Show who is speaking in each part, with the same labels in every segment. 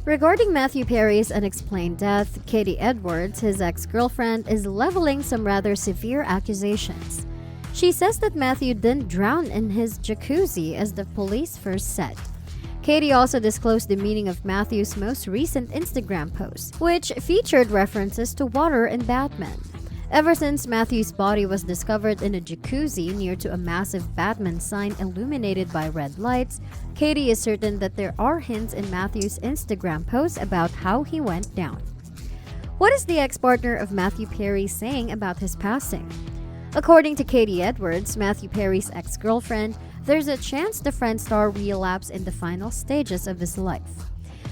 Speaker 1: Regarding Matthew Perry's unexplained death, Katie Edwards, his ex-girlfriend, is leveling some rather severe accusations. She says that Matthew didn't drown in his jacuzzi as the police first said. Katie also disclosed the meaning of Matthew's most recent Instagram post, which featured references to water and Batman. Ever since Matthew's body was discovered in a jacuzzi near to a massive Batman sign illuminated by red lights, Katie is certain that there are hints in Matthew's Instagram posts about how he went down. What is the ex-partner of Matthew Perry saying about his passing? According to Katie Edwards, Matthew Perry's ex-girlfriend, there's a chance the Friends star relapsed in the final stages of his life.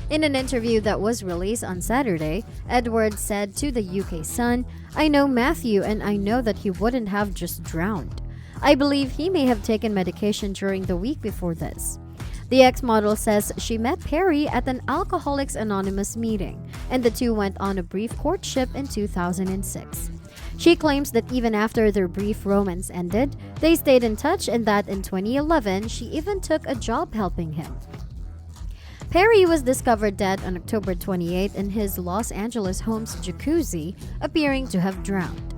Speaker 1: In an interview that was released on Saturday, Edwards said to the UK Sun, "I know Matthew and I know that he wouldn't have just drowned. I believe he may have taken medication during the week before this." The ex-model says she met Perry at an Alcoholics Anonymous meeting, and the two went on a brief courtship in 2006. She claims that even after their brief romance ended, they stayed in touch and that in 2011, she even took a job helping him. Perry was discovered dead on October 28 in his Los Angeles home's jacuzzi, appearing to have drowned.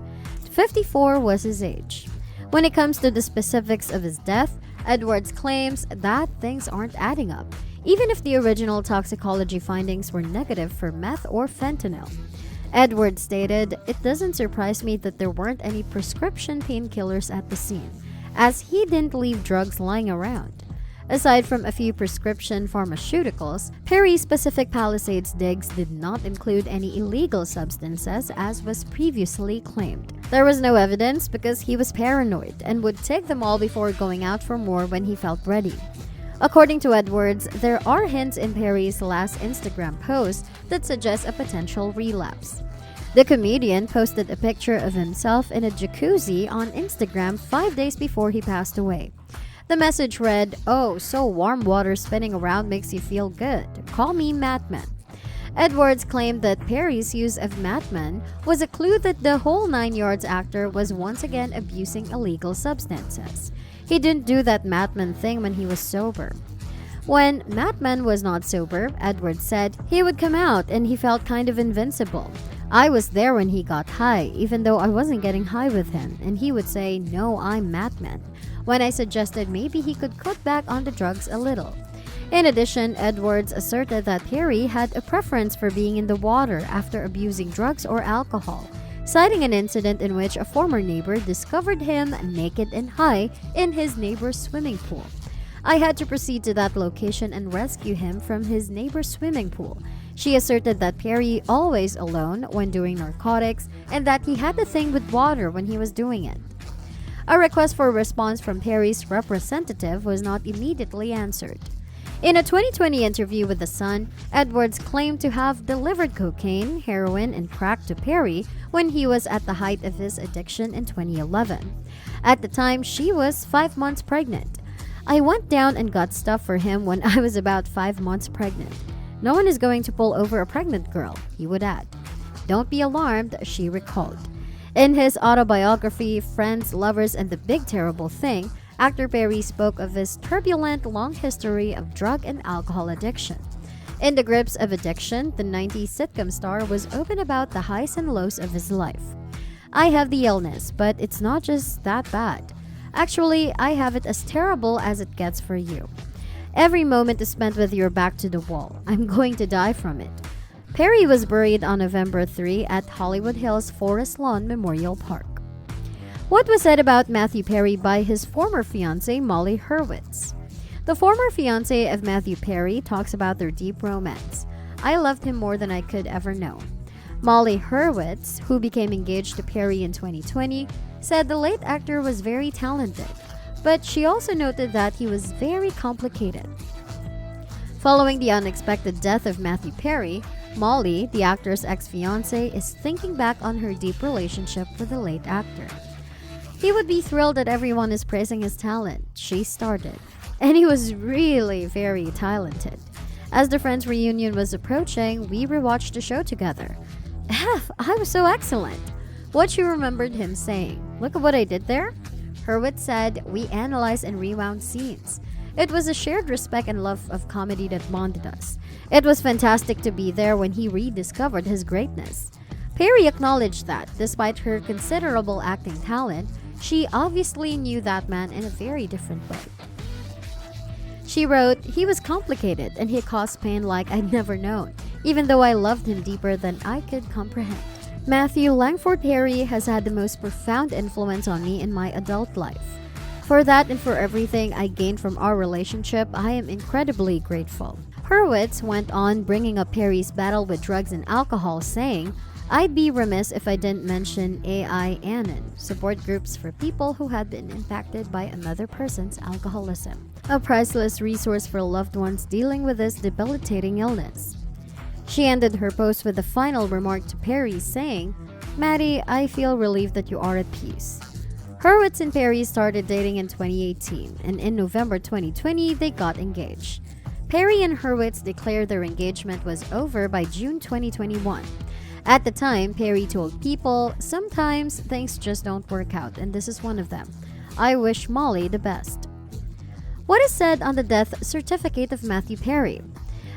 Speaker 1: 54 was his age. When it comes to the specifics of his death, Edwards claims that things aren't adding up, even if the original toxicology findings were negative for meth or fentanyl. Edwards stated, "It doesn't surprise me that there weren't any prescription painkillers at the scene, as he didn't leave drugs lying around." Aside from a few prescription pharmaceuticals, Perry's Pacific Palisades digs did not include any illegal substances as was previously claimed. There was no evidence because he was paranoid and would take them all before going out for more when he felt ready. According to Edwards, there are hints in Perry's last Instagram post that suggest a potential relapse. The comedian posted a picture of himself in a jacuzzi on Instagram 5 days before he passed away. The message read, "Oh, so warm water spinning around makes you feel good. Call me Matman." Edwards claimed that Perry's use of Matman was a clue that the whole 9 Yards actor was once again abusing illegal substances. He didn't do that Matman thing when he was sober. When Matman was not sober, Edwards said, he would come out and he felt kind of invincible. I was there when he got high, even though I wasn't getting high with him, and he would say, "No, I'm Matman," when I suggested maybe he could cut back on the drugs a little. In addition, Edwards asserted that Perry had a preference for being in the water after abusing drugs or alcohol, citing an incident in which a former neighbor discovered him naked and high in his neighbor's swimming pool. "I had to proceed to that location and rescue him from his neighbor's swimming pool." She asserted that Perry always alone when doing narcotics and that he had a thing with water when he was doing it. A request for a response from Perry's representative was not immediately answered. In a 2020 interview with The Sun, Edwards claimed to have delivered cocaine, heroin, and crack to Perry when he was at the height of his addiction in 2011. At the time, she was 5 months pregnant. "I went down and got stuff for him when I was about 5 months pregnant. No one is going to pull over a pregnant girl," he would add. "Don't be alarmed," she recalled. In his autobiography, Friends, Lovers, and the Big Terrible Thing, actor Perry spoke of his turbulent long history of drug and alcohol addiction. In The Grips of Addiction, the 90s sitcom star was open about the highs and lows of his life. "I have the illness, but it's not just that bad. Actually, I have it as terrible as it gets for you. Every moment is spent with your back to the wall. I'm going to die from it." Perry was buried on November 3 at Hollywood Hills Forest Lawn Memorial Park. What was said about Matthew Perry by his former fiancée, Molly Hurwitz? The former fiancée of Matthew Perry talks about their deep romance. "I loved him more than I could ever know." Molly Hurwitz, who became engaged to Perry in 2020, said the late actor was very talented, but she also noted that he was very complicated. Following the unexpected death of Matthew Perry, Molly, the actor's ex-fiancée, is thinking back on her deep relationship with the late actor. "He would be thrilled that everyone is praising his talent," she started, "and he was really very talented. As the Friends reunion was approaching, we rewatched the show together. I was so excellent." What she remembered him saying, "Look at what I did there?" Hurwitz said, "We analyzed and rewound scenes. It was a shared respect and love of comedy that bonded us. It was fantastic to be there when he rediscovered his greatness. Perry acknowledged that, despite her considerable acting talent, she obviously knew that man in a very different way. She wrote, "He was complicated and he caused pain like I'd never known, even though I loved him deeper than I could comprehend. Matthew Langford Perry has had the most profound influence on me in my adult life. For that and for everything I gained from our relationship, I am incredibly grateful." Hurwitz went on bringing up Perry's battle with drugs and alcohol, saying, "I'd be remiss if I didn't mention AIANN, support groups for people who had been impacted by another person's alcoholism. A priceless resource for loved ones dealing with this debilitating illness." She ended her post with a final remark to Perry, saying, "Maddie, I feel relieved that you are at peace." Hurwitz and Perry started dating in 2018, and in November 2020, they got engaged. Perry and Hurwitz declared their engagement was over by June 2021. At the time, Perry told People, "Sometimes things just don't work out, and this is one of them. I wish Molly the best." What is said on the death certificate of Matthew Perry?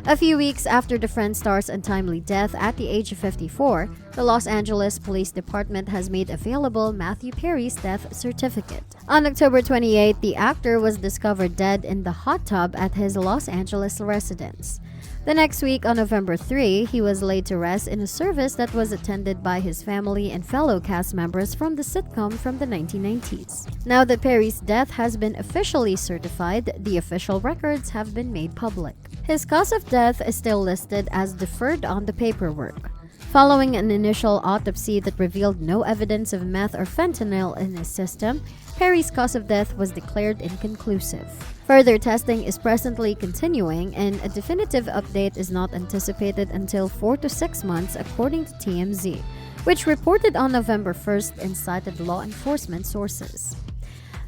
Speaker 1: A few weeks after the Friends star's untimely death at the age of 54, the Los Angeles Police Department has made available Matthew Perry's death certificate. On October 28, the actor was discovered dead in the hot tub at his Los Angeles residence. The next week, on November 3, he was laid to rest in a service that was attended by his family and fellow cast members from the sitcom from the 1990s. Now that Perry's death has been officially certified, the official records have been made public. His cause of death is still listed as deferred on the paperwork. Following an initial autopsy that revealed no evidence of meth or fentanyl in his system, Perry's cause of death was declared inconclusive. Further testing is presently continuing, and a definitive update is not anticipated until 4 to 6 months, according to TMZ, which reported on November 1st and cited law enforcement sources.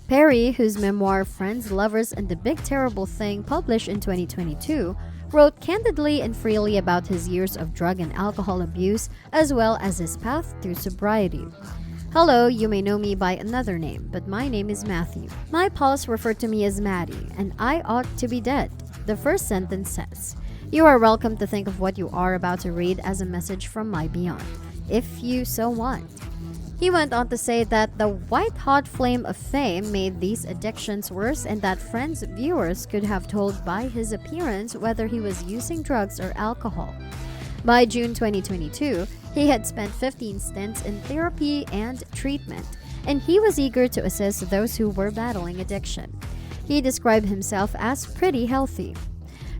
Speaker 1: Perry, whose memoir Friends, Lovers, and the Big Terrible Thing published in 2022, wrote candidly and freely about his years of drug and alcohol abuse, as well as his path through sobriety. "Hello, you may know me by another name, but my name is Matthew. My pals refer to me as Maddie, and I ought to be dead," the first sentence says. You are welcome to think of what you are about to read as a message from my beyond, if you so want. He went on to say that the white-hot flame of fame made these addictions worse, and that Friends viewers could have told by his appearance whether he was using drugs or alcohol. By June 2022, he had spent 15 stints in therapy and treatment, and he was eager to assist those who were battling addiction. He described himself as pretty healthy.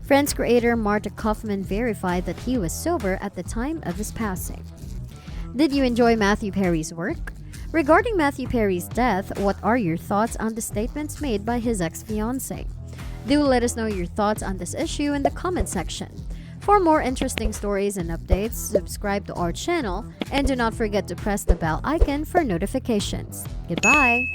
Speaker 1: Friends creator Marta Kaufman verified that he was sober at the time of his passing. Did you enjoy Matthew Perry's work? Regarding Matthew Perry's death, what are your thoughts on the statements made by his ex-fiancée? Do let us know your thoughts on this issue in the comment section. For more interesting stories and updates, subscribe to our channel and do not forget to press the bell icon for notifications. Goodbye!